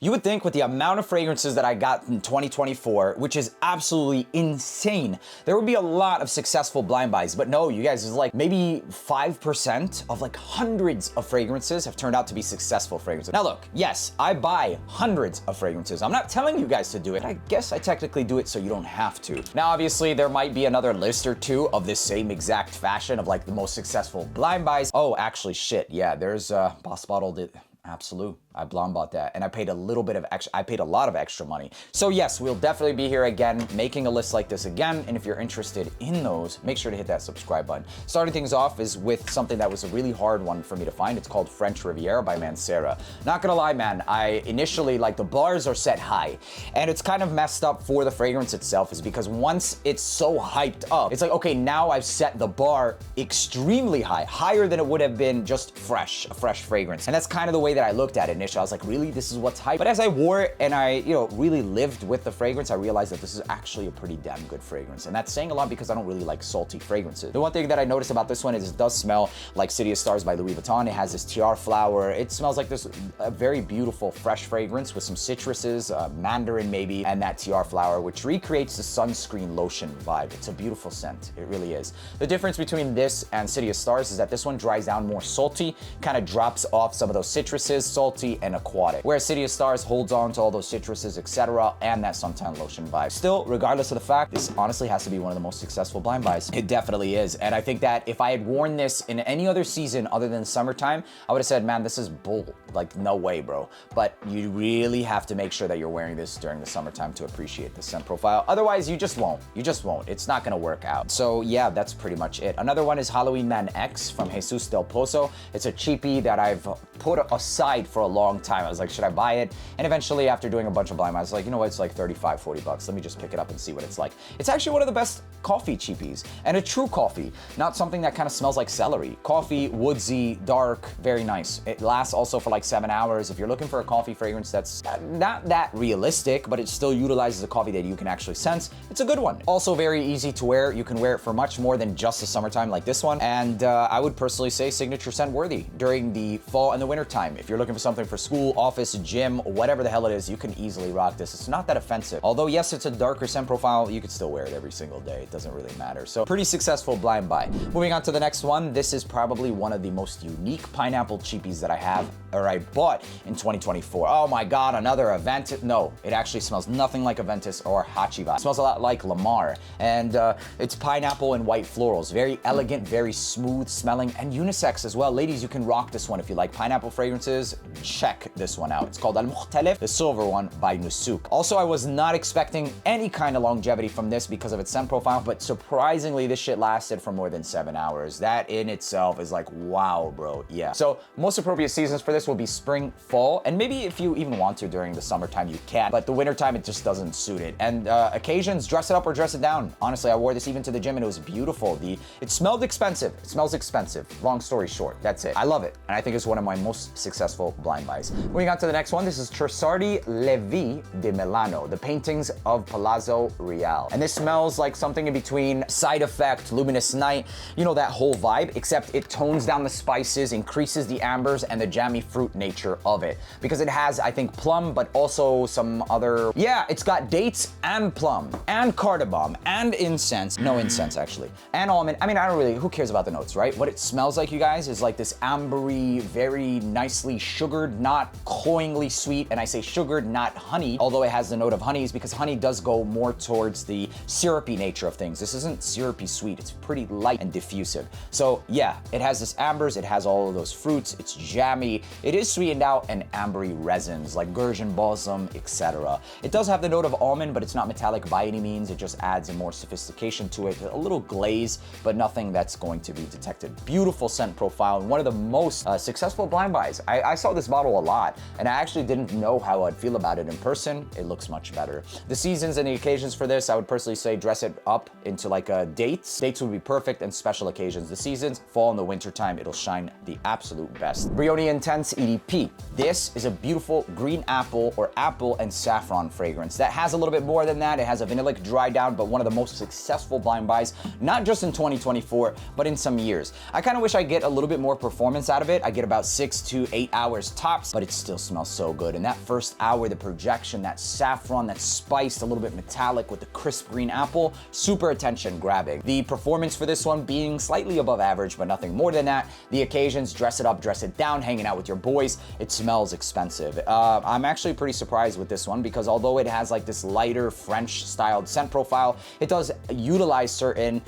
You would think with the amount of fragrances that I got in 2024, which is absolutely insane, there would be a lot of successful blind buys. But no, you guys, it's like maybe 5% of like hundreds of fragrances have turned out to be successful fragrances. Now look, yes, I buy hundreds of fragrances. I'm not telling you guys to do it. I guess I technically do it so you don't have to. Now, obviously, there might be another list or two of this same exact fashion of like the most successful blind buys. Oh, actually, shit. Yeah, there's Boss Bottle did. Absolute. I blind bought that, and I paid a little bit of extra. I paid a lot of extra money. So yes, we'll definitely be here again, making a list like this again. And if you're interested in those, make sure to hit that subscribe button. Starting things off is with something that was a really hard one for me to find. It's called French Riviera by Mancera. Not gonna lie, man, I initially, like, the bars are set high, and it's kind of messed up for the fragrance itself, is because once it's so hyped up, it's like, okay, now I've set the bar extremely high, higher than it would have been just a fresh fragrance. And that's kind of the way that I looked at it initially. I was like, really, this is what's hype? But as I wore it and I, really lived with the fragrance, I realized that this is actually a pretty damn good fragrance. And that's saying a lot because I don't really like salty fragrances. The one thing that I noticed about this one is it does smell like City of Stars by Louis Vuitton. It has this tiare flower. It smells like this very beautiful, fresh fragrance with some citruses, mandarin maybe, and that tiare flower, which recreates the sunscreen lotion vibe. It's a beautiful scent. It really is. The difference between this and City of Stars is that this one dries down more salty, kind of drops off some of those citruses, salty and aquatic, whereas City of Stars holds on to all those citruses, etc., and that suntan lotion vibe. Still, regardless of the fact, this honestly has to be one of the most successful blind buys. It definitely is, and I think that if I had worn this in any other season other than summertime, I would have said, man, this is bull. Like, no way, bro. But you really have to make sure that you're wearing this during the summertime to appreciate the scent profile. Otherwise, you just won't. You just won't. It's not gonna work out. So yeah, that's pretty much it. Another one is Halloween Man X from Jesus Del Pozo. It's a cheapie that I've put aside for a long time. I was like, should I buy it? And eventually, after doing a bunch of blind buys, I was like, you know what, it's like 35, 40 bucks. Let me just pick it up and see what it's like. It's actually one of the best coffee cheapies, and a true coffee, not something that kind of smells like celery. Coffee, woodsy, dark, very nice. It lasts also for like 7 hours. If you're looking for a coffee fragrance that's not that realistic, but it still utilizes a coffee that you can actually sense, it's a good one. Also very easy to wear. You can wear it for much more than just the summertime like this one. And I would personally say signature scent worthy during the fall and the winter time. If you're looking for something for school, office, gym, whatever the hell it is, you can easily rock this. It's not that offensive. Although yes, it's a darker scent profile, you could still wear it every single day. It doesn't really matter. So pretty successful blind buy. Moving on to the next one. This is probably one of the most unique pineapple cheapies that I have, or I bought in 2024. Oh my God, another Aventus. No, it actually smells nothing like Aventus or Hachiba. It smells a lot like Lamar, and it's pineapple and white florals. Very elegant, very smooth smelling, and unisex as well. Ladies, you can rock this one if you like pineapple fragrances. Check this one out. It's called Al Mukhtalif, the silver one by Nusuk. Also, I was not expecting any kind of longevity from this because of its scent profile, but surprisingly, this shit lasted for more than 7 hours. That in itself is like, wow, bro. Yeah. So most appropriate seasons for this will be spring, fall, and maybe if you even want to during the summertime, you can, but the wintertime, it just doesn't suit it. And occasions, dress it up or dress it down. Honestly, I wore this even to the gym and it was beautiful. It smelled expensive. It smells expensive. Long story short, that's it. I love it. And I think it's one of my most successful blind buys. Moving on to the next one, this is Trussardi Le Vie de Milano, the paintings of Palazzo Real. And this smells like something in between Side Effect, Luminous Night, that whole vibe, except it tones down the spices, increases the ambers and the jammy fruit nature of it. Because it has, I think, plum, but also some other, it's got dates and plum and cardamom and incense, no incense actually, and almond. I mean, I don't really, who cares about the notes, right? What it smells like, you guys, is like this ambery, very nicely sugared, not cloyingly sweet, and I say sugared, not honey, although it has the note of honeys because honey does go more towards the syrupy nature of things. This isn't syrupy sweet, it's pretty light and diffusive. So yeah, it has this ambers, it has all of those fruits, it's jammy, it is sweetened out and ambery resins like Gurjan balsam, etc. It does have the note of almond, but it's not metallic by any means. It just adds a more sophistication to it, a little glaze, but nothing that's going to be detected. Beautiful scent profile and one of the most successful blind buys. I saw this bottle a lot and I actually didn't know how I'd feel about it in person. It looks much better. The seasons and the occasions for this, I would personally say dress it up into like a dates. Dates would be perfect, and special occasions. The seasons, fall and the winter time, it'll shine the absolute best. Brioni Intense Intense EDP. This is a beautiful green apple or apple and saffron fragrance that has a little bit more than that. It has a vanillic dry down, but one of the most successful blind buys, not just in 2024, but in some years. I kind of wish I get a little bit more performance out of it. I get about 6 to 8 hours tops, but it still smells so good. And that first hour, the projection, that saffron, that spiced, a little bit metallic with the crisp green apple, super attention grabbing. The performance for this one being slightly above average, but nothing more than that. The occasions, dress it up, dress it down, hanging out with your boys. It smells expensive. I'm actually pretty surprised with this one because although it has like this lighter French styled scent profile, it does utilize certain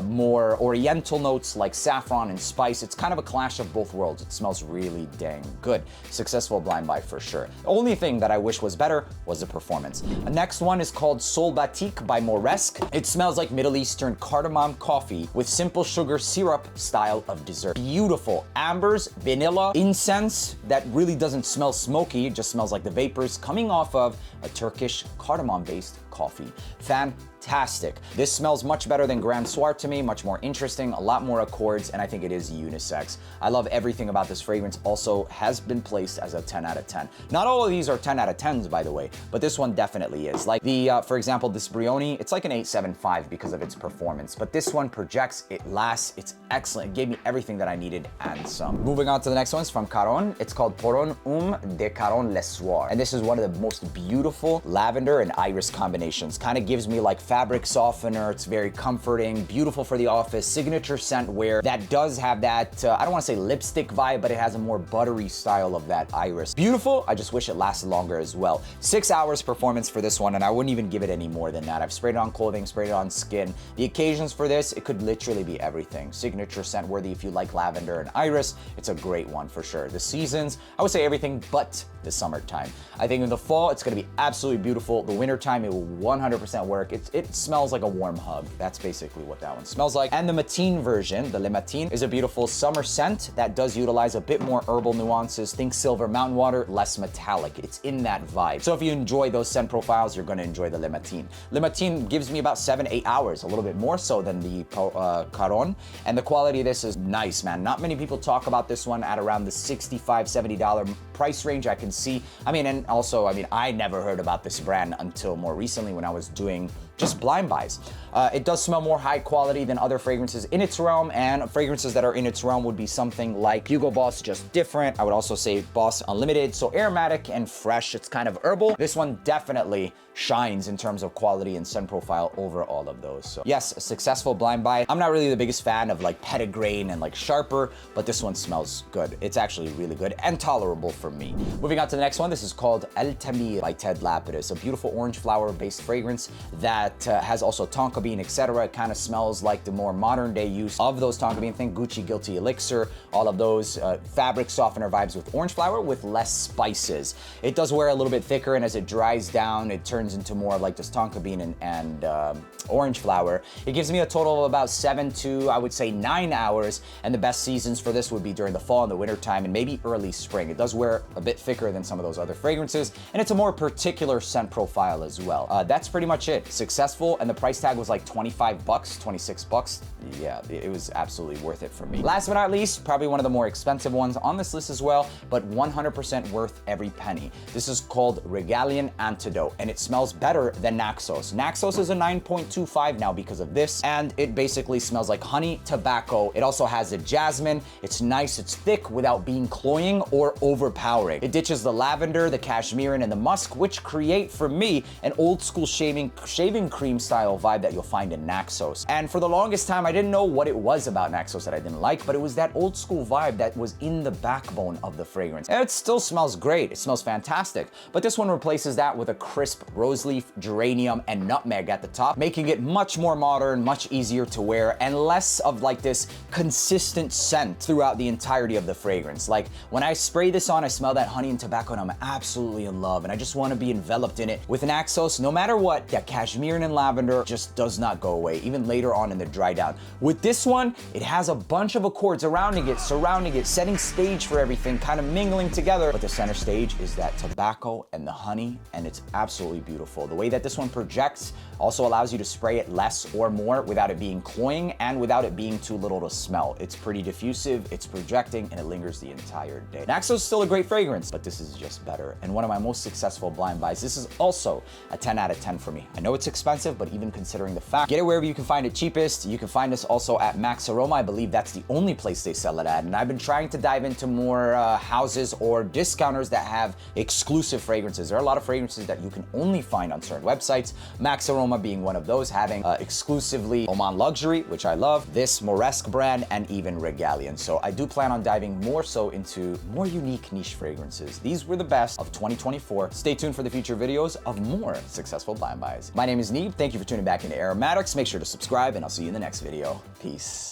more oriental notes like saffron and spice. It's kind of a clash of both worlds. It smells really dang good. Successful blind buy for sure. The only thing that I wish was better was the performance. The next one is called Solbatik by Moresque. It smells like Middle Eastern cardamom coffee with simple sugar syrup style of dessert. Beautiful ambers, vanilla, incense that really doesn't smell smoky. It just smells like the vapors coming off of a Turkish cardamom-based coffee. Fantastic. This smells much better than Grand Soir to me, much more interesting, a lot more accords, and I think it is unisex. I love everything about this fragrance. Also has been placed as a 10 out of 10. Not all of these are 10 out of 10s, by the way, but this one definitely is. Like the, for example, this Brioni, it's like an 8.75 because of its performance, but this one projects, it lasts, it's excellent. It gave me everything that I needed and some. Moving on to the next one, it's from Caron. It's called Poron de Caron Le Soir, and this is one of the most beautiful lavender and iris combinations. Kind of gives me like fabric softener. It's very comforting, beautiful for the office, signature scent wear that does have that, I don't want to say lipstick vibe, but it has a more buttery style of that iris. Beautiful. I just wish it lasted longer as well. 6 hours performance for this one, and I wouldn't even give it any more than that. I've sprayed it on clothing, sprayed it on skin. The occasions for this, it could literally be everything. Signature scent worthy if you like lavender and iris. It's a great one for sure. The seasons, I would say everything but the summertime. I think in the fall, it's going to be absolutely beautiful. The wintertime, it will 100% work. It smells like a warm hug. That's basically what that one smells like. And the Matin version, the Le Matin, is a beautiful summer scent that does utilize a bit more herbal nuances. Think silver mountain water, less metallic. It's in that vibe. So if you enjoy those scent profiles, you're going to enjoy the Le Matin. Le Matin gives me about 7-8 hours, a little bit more so than the Caron. And the quality of this is nice, man. Not many people talk about this one at around the $65, $70 price range. I can see. I mean, and also, I never heard about this brand until more recently when I was doing just blind buys. It does smell more high quality than other fragrances in its realm, and fragrances that are in its realm would be something like Hugo Boss, just different. I would also say Boss Unlimited, so aromatic and fresh. It's kind of herbal. This one definitely shines in terms of quality and scent profile over all of those. So yes, a successful blind buy. I'm not really the biggest fan of like petitgrain and like sharper, but this one smells good. It's actually really good and tolerable for me. Moving on to the next one, this is called El Tamir by Ted Lapidus, a beautiful orange flower based fragrance that has also tonka bean, etc. It kind of smells like the more modern day use of those tonka bean. Think Gucci Guilty Elixir, all of those fabric softener vibes with orange flower with less spices. It does wear a little bit thicker, and as it dries down, it turns into more of like this tonka bean and orange flower. It gives me a total of about 7 to, I would say, 9 hours, and the best seasons for this would be during the fall and the winter time and maybe early spring. It does wear a bit thicker than some of those other fragrances, and it's a more particular scent profile as well. That's pretty much it. Successful, and the price tag was like 25 bucks, 26 bucks. Yeah, it was absolutely worth it for me. Last but not least, probably one of the more expensive ones on this list as well, but 100% worth every penny. This is called Regalian Antidote, and it smells better than Naxos. Naxos is a 9.25 now because of this, and it basically smells like honey, tobacco. It also has a jasmine. It's nice, it's thick without being cloying or overpowering. It ditches the lavender, the cashmerean, and the musk, which create for me an old school shaving cream style vibe that you'll find in Naxos. And for the longest time, I didn't know what it was about Naxos that I didn't like, but it was that old school vibe that was in the backbone of the fragrance. And it still smells great. It smells fantastic. But this one replaces that with a crisp rose leaf, geranium, and nutmeg at the top, making it much more modern, much easier to wear, and less of like this consistent scent throughout the entirety of the fragrance. Like when I spray this on, I smell that honey and tobacco, and I'm absolutely in love, and I just want to be enveloped in it. With Naxos, no matter what, that cashmere iron and lavender just does not go away, even later on in the dry down. With this one, it has a bunch of accords surrounding it, setting stage for everything, kind of mingling together. But the center stage is that tobacco and the honey, and it's absolutely beautiful. The way that this one projects also allows you to spray it less or more without it being cloying and without it being too little to smell. It's pretty diffusive, it's projecting, and it lingers the entire day. Naxos is still a great fragrance, but this is just better. And one of my most successful blind buys. This is also a 10 out of 10 for me. I know it's expensive, but even considering the fact, get it wherever you can find it cheapest. You can find this also at Max Aroma. I believe that's the only place they sell it at. And I've been trying to dive into more houses or discounters that have exclusive fragrances. There are a lot of fragrances that you can only find on certain websites. Max Aroma being one of those, having exclusively Oman Luxury, which I love, this Moresque brand, and even Regalian. So I do plan on diving more so into more unique niche fragrances. These were the best of 2024. Stay tuned for the future videos of more successful blind buys. My name is Neeb. Thank you for tuning back into AROMATIX. Make sure to subscribe, and I'll see you in the next video. Peace.